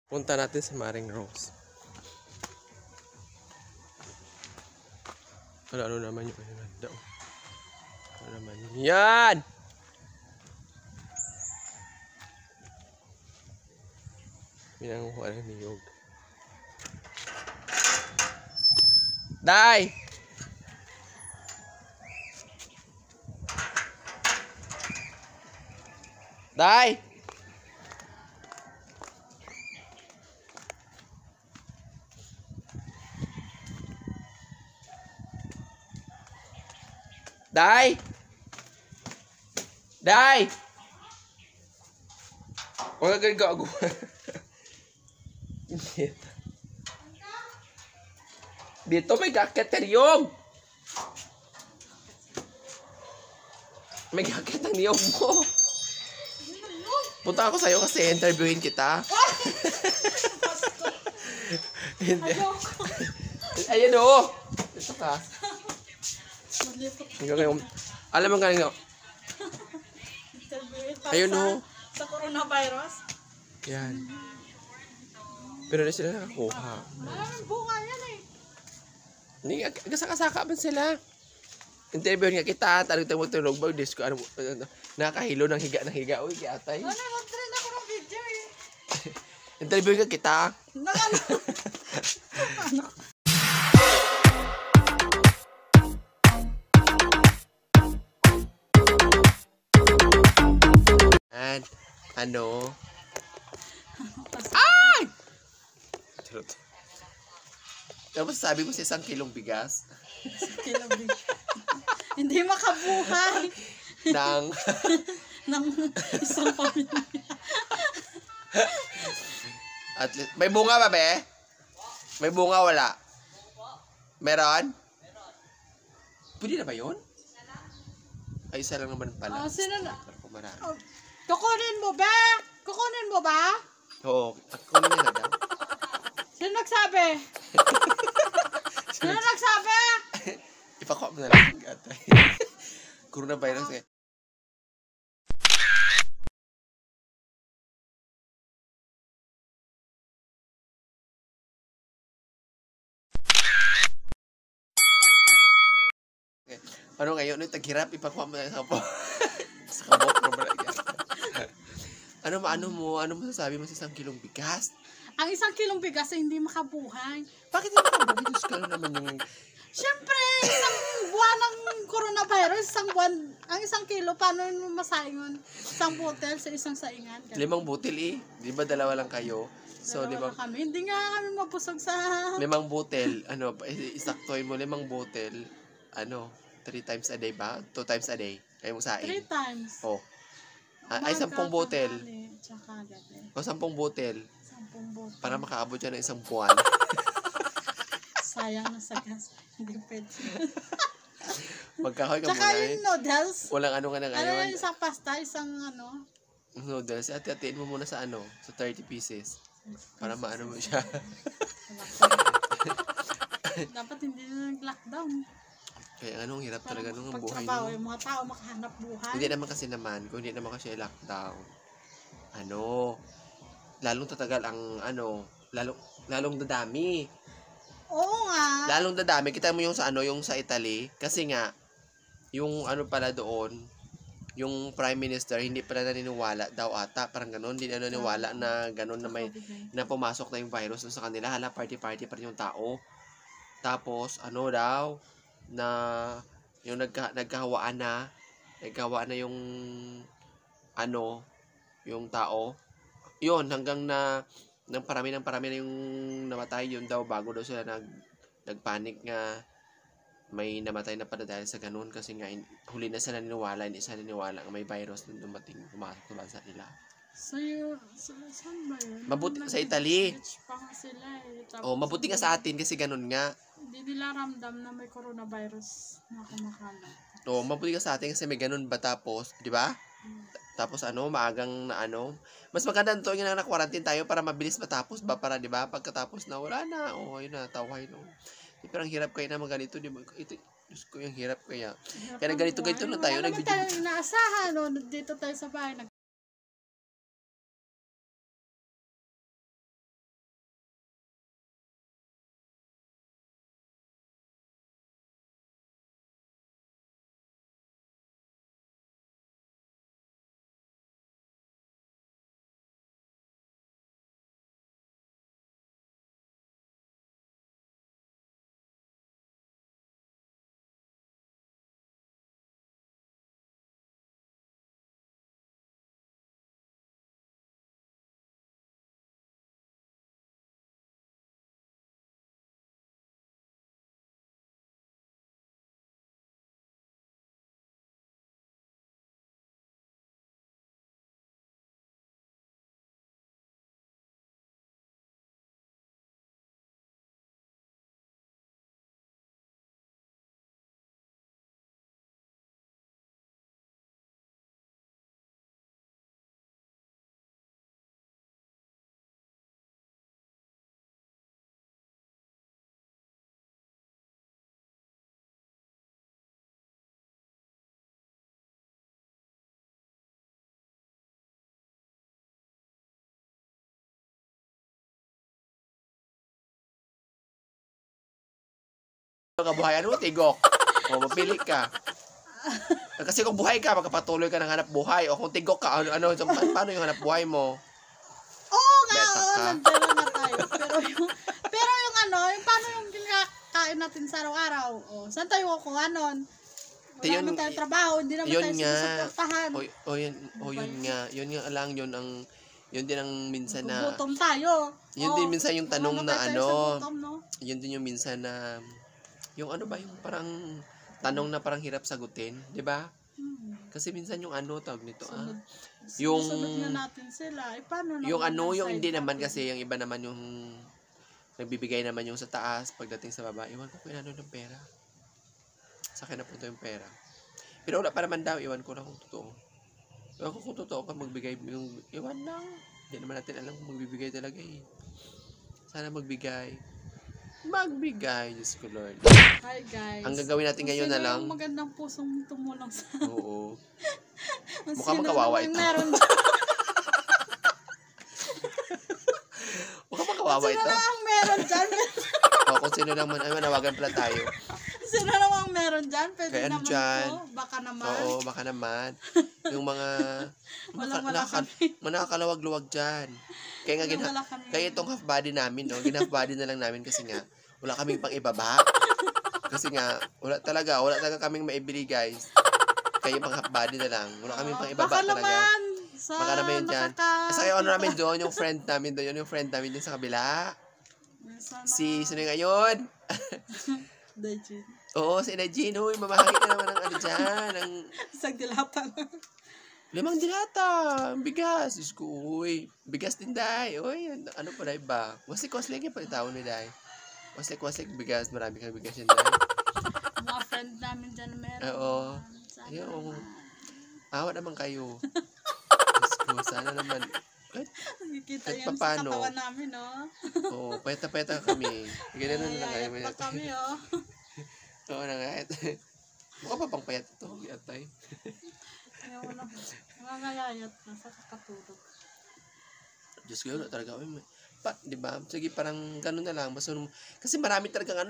Punta natin sa Maring Rose. Ano naman yung ano ano naman yun? Yan! Pinanguha ng niyog. Day! Day! Day! Day! Huwag ka gago. Dito may kaketaryog. May kakit ang niyog mo. Punta ako sa'yo kasi interviewin kita. Hindi. Ayan o. Ito ka. Alam mo galing ayun o. Sa coronavirus? Yan. Pero na sila nakakuha. Maraming bunga yan eh. Hindi, kasaka-saka man sila. Interview nga kita, tanong-tanong ba, disco, ano, nakahilo ng higa. Uy, kiatay. Ano, mag-trend ako ng video eh. Interview nga kita. Ano? And, ano? Ay! Charot. Tapos sabi mo sa 1 kilong bigas? Hindi makabuhay. Ng Isang pamilya. At least, may bunga ba, be? May bunga, wala? Meron? Pwede na ba yun? Ay, isa lang naman pala. Oh, sino na? Oh, Kukunin mo ba? Kukunin mo ba? oo, ako na nga daw. Sino nagsabi? Sino nagsabi? Ipakuha mo na lang. Coronavirus eh. Ano ngayon? Ano taghirap? Ipakuha mo na sa kabok. Sa kabok mo ba? Ano mo sasabi mo sa 1 kilong bigas? Ang 1 kilong bigas ay hindi makabuhay. Bakit hindi makabuhay? Diyos ka naman yung... Siyempre, isang buwan ng coronavirus, isang buwan, ang 1 kilo, paano mo masaingon? Isang botel sa isang saingan. 5 butil eh. Di ba 2 lang kayo? So, di ba? Kami. Hindi nga kami mabusog sa... 5 butil. Ano, isaktoy mo 5 butil. Ano, 3 times a day ba? 2 times a day. Kayo mo saing. 3 times. Oh. Ay, 10 butil. Tsaka gabi. O 10 butil. 10 butil. Para makaabot yan ng 1 buwan. Sayang na sa gas. Hindi pwede. Magkahoy ka Tsaka muna yung noodles. Walang ano nga na Ano ngayon. yung isang pasta, isang ano. Noodles. Ati-atiin mo muna sa ano. Sa 30 pieces. Para maano mo siya. Dapat hindi na nag-lockdown. Kaya anong hirap Para talaga nung buhay pagtrabaho, mo. yung mga tao makahanap buhay. Hindi naman kasi naman. Kung hindi naman kasi lockdown. Ano. Lalong tatagal ang ano. Lalong dadami. Oo nga. Lalong dadami. Kita mo yung sa ano. Yung sa Italy. Kasi nga. Yung ano pala doon. Yung Prime Minister. Hindi pala naniniwala daw ata. Parang ganun. Hindi na naniniwala na ganun na may na pumasok na yung virus sa kanila. Hala party-party pa rin yung tao. Tapos ano daw. Na yung nagkahawaan na yung ano yung tao yun hanggang na ng parami na yung namatay yun daw bago daw sila nagpanic nga may namatay na pala dahil sa ganun kasi nga huli na sila niniwala hindi sila niniwala nga may virus na dumating pumasok sa bansa nila. Saan ba yun? Mabuti sa Italy. Pa nga sila eh. Oh, mabuti nga sa atin kasi ganun nga. Hindi nila ramdam na may coronavirus na kumakalat. Oh, mabuti ka sa atin kasi may ganun ba tapos, di ba? Tapos ano, maagang na ano. Mas maganda nito yung na-quarantine tayo para mabilis matapos ba para, di ba? Pagkatapos na wala na. Oh, yun na, taway no. Pero ang hirap kayo naman ganito, di ba? Ito, Diyos ko, yung hirap kaya. Kaya ganito na tayo. Wala naman tayo inaasahan, no? Dito tayo sa bahay, Kabuhayan mo, tigok. O, mapili ka. Kasi kung buhay ka, magkapatuloy ka ng hanap buhay. O kung tigok ka, paano yung hanap buhay mo? Oo nga, Beta oo, ka. nandiyan na nga tayo. Pero yung yung paano yung kinakain natin sa araw-araw? O, saan tayo kukuha nun? Wala Yun- naman tayong trabaho, hindi naman yun tayo nga. sinusuportahan. Yun nga lang, yun din ang minsan na, Gugutom tayo. yun din minsan yung tanong na mamamatay tayo sa gutom, no? yun din yung minsan na, yung ano ba, yung parang, tanong na parang hirap sagutin, di ba? Kasi minsan yung tawag nito, yung- Sunod nga natin sila. Paano yung naman ang yung side hindi naman natin? kasi, yung iba naman yung, nagbibigay naman yung sa taas, pagdating sa baba, iwan ko kung ano ng pera. Sa akin na punto yung pera. Pero wala pa naman daw, iwan ko lang kung totoo. Iwan ko kung totoo ka magbigay, yung, iwan lang. Hindi naman natin alam kung magbibigay talaga eh. Sana magbigay. Magbigay, Diyos ko Lord. Hi guys. Ang gagawin natin ngayon na lang. Sino yung magandang pusong tumulong sa... Oo. Kung Mukhang sino makawawa namang ito. meron dyan. Mukhang makawawa Sino ito. namang meron dyan. O, kung sino naman, ay manawagan pala tayo. Sino namang meron dyan. Pwede Kaya naman dyan. po. Baka naman. Oo, baka naman. Yung mga Wala kami. manakakalawag-luwag dyan. Kaya nga, Wala kami. kaya itong half body namin, no? Gina-half body na lang namin kasi nga, wala kaming pang ibaba. Kasi nga, wala talaga kaming maibili, guys. Kaya pang half body na lang. Wala kaming pang ibaba Baka talaga. naman. Baka naman yun dyan. Kasi kaya ano namin doon, yung friend namin doon sa kabila. Sino yung ngayon? Dajin. Oo, si Najin. Uy, mamahagi ka naman ng dyan. Ng Isang dilata lang. 5 dilata. Ang bigas. Diyos ko, uy. Bigas din, day. Uy, ano pa, day ba? Wasik-wasik yung palitao ni day. Wasik-wasik, bigas. Marami kang bigas yan, day. Mga friend namin dyan meron. Oo. Sana Ayun. naman. Awa naman kayo. Diyos ko, sana naman. Nakikita Kahit yan sa papano. katawan namin, no? Oo, payata-payata kami. Ganyan na lang kayo. Ayayat pa kami, oh. Oo na nga. Mukha pa pang payat ito. Yatay. Ayaw mo na. Nangangayayat na sa kakatulog. Diyos ko, wala talaga. Di ba? Sige, parang ganun na lang. Basta, kasi marami talagang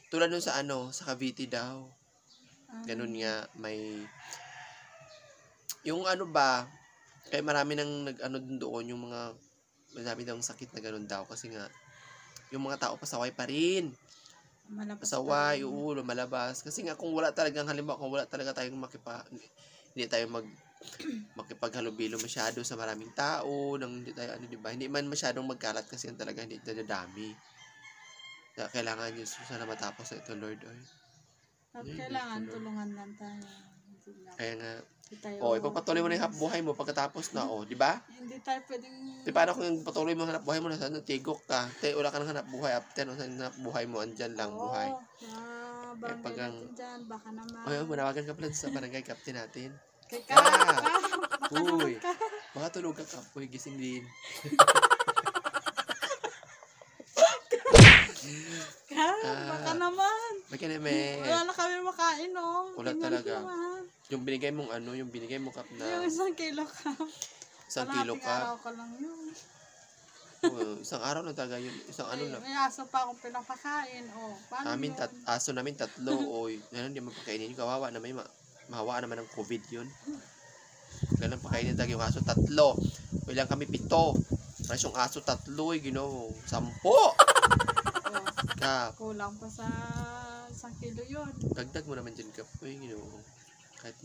tulad nun sa sa Cavite daw. Ganun nga, may, yung ba, kaya marami nang doon, yung mga, marami daw sakit na ganun daw. Kasi nga, yung mga tao pasaway pa rin. Pasaway, oo, lumalabas. Kasi nga, kung wala talagang, halimbawa, kung wala talaga tayong hindi tayo makipaghalubilo masyado sa maraming tao, hindi tayo, di ba? Hindi man masyadong magkalat kasi yan talaga, hindi dadami. Kaya kailangan nyo sana matapos na ito, Lord. At kailangan tulungan lang tayo. Kaya nga, Hindi tayo, ipagpatuloy mo na yung buhay mo pagkatapos na, di ba? Hindi tayo pwedeng... Di paano kung patuloy mo ang hanap buhay mo, nasa tigok ka, wala ka nang hanap buhay, after, nasa hanap buhay mo, andyan lang buhay. Barangay pag ang- natin dyan, baka naman. Ay, manawagan ka pala sa barangay captain natin. Kay Ah! baka naman Uy, ka. baka tulog ka, uy, gising din. Baka naman. Baka naman. Wala na kami makain, no? Wala Tingnan talaga. mo, ha? Yung binigay mong yung binigay mong cup na Yung 1 kilo ka. 1 kilo Kalahating cup. araw ka lang yun. Isang araw lang talaga yun. Isang ano lang. May aso pa akong pinapakain. Oh, paano Amin, yun? aso namin 3, oy. Ano, hindi mapakainin. Kawawa naman, mahawa naman ng COVID yun. Ganun pakainin talaga yung aso 3. O ilang kami 7. Mas yung aso 3, Ginoo. 10. Oh, Kap. kulang pa sa 1 kilo yun. Dagdag mo naman dyan, Kap. Uy, Ginoo. Kahit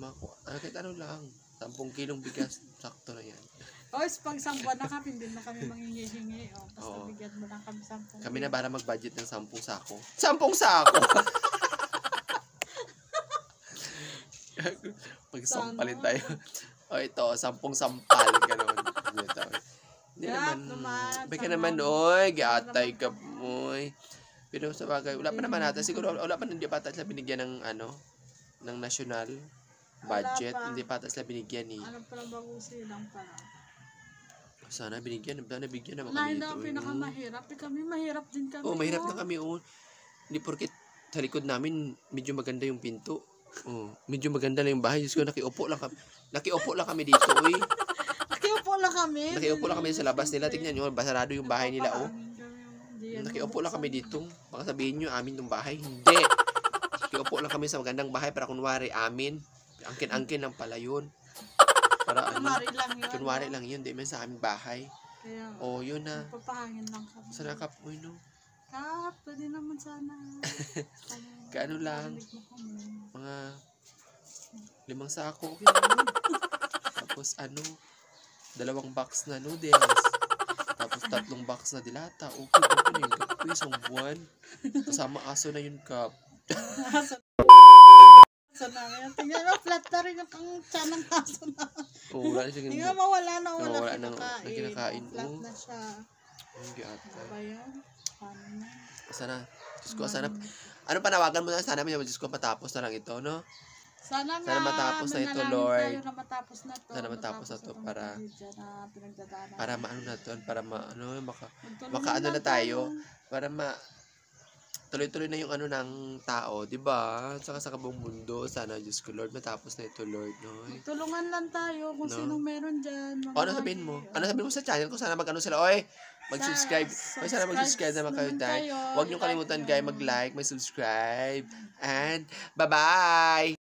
ano lang. 10 kilong bigas. Sakto na yan. O, pag 1 buwan na kami, hindi na kami manghihingi. O, basta Oo. bigyan mo lang kami 10. Kami na para mag-budget ng 10 sako. 10 sako! Pagsampalin tayo. O ito, 10 sampal. Ganon. Hindi naman. Baka naman, oy. Giatay ka, oy. Pero sa bagay, wala pa naman natin. Siguro, wala pa hindi pa sila binigyan ng ng national budget. Wala pa. Hindi pa sila binigyan eh. Ano pala bagusin lang pala. Sana binigyan. Nabigyan naman Wala, kami hindi dito. ang pinakamahirap. Kami mahirap din kami. Oh, mahirap no? na kami. Oh. Hindi porket sa likod namin, medyo maganda yung pinto. Oh, medyo maganda lang yung bahay. Diyos ko, nakiupo lang kami dito, uy. Nakiupo lang kami. Nakiupo lang kami sa labas nila. Tingnan nyo, basarado yung bahay nila, oh. Napapaamin kami. Hindi yan Nakiupo lang mabuksan. kami dito. Baka sabihin nyo, amin yung bahay. Hindi. Kiupo lang kami sa magandang bahay para kunwari amin. Angkin-angkin lang pala yun. Para ano, Kunwari lang yun. kunwari no? lang yun, di man sa aming bahay. Kaya, Oh, yun na. papahangin lang kami. Sa nakap mo, no? Kap, pwede naman sana. Kaano lang, Marinig mo kami. mga 5 sako. Okay lang yun. Tapos ano, 2 box na noodles. Tapos 3 box na dilata. Okay na yung kape, isang buwan. Kasama aso na yun, Kap. Aso namin. Tingnan mo, flat na rin ang tiyan ng aso na. Oo, wala na siya. Tingnan mo, wala na Wala na kinakain. kinakain. Flat Oo. na siya. Hindi ata. Ano ba yun? Paano na? Sana, Diyos ko, sana, ano panawagan mo na, sana may Diyos ko, matapos na lang ito, no? Sana Sana matapos na ito, manalangin Lord. tayo na matapos na to. Sana matapos na to itong para- tragedya na pinagdadaanan. Para maano na to, para ano, Magtulungan makaano lang na tayo. Para tuloy-tuloy na yung ano ng tao, di ba? Saka sa kabuong mundo, sana Diyos ko, Lord, matapos na ito, Lord, no? Tulungan lang tayo kung No? sinong meron dyan. O, ano sabihin mo? Ano sabihin mo sa channel ko? Sana mag-ano sila, oy, mag-subscribe. Oy, sana mag-subscribe naman kayo, naman tayo. kayo. Huwag niyong I-like kalimutan, nyo. guys, mag-like, mag-subscribe. And, bye-bye!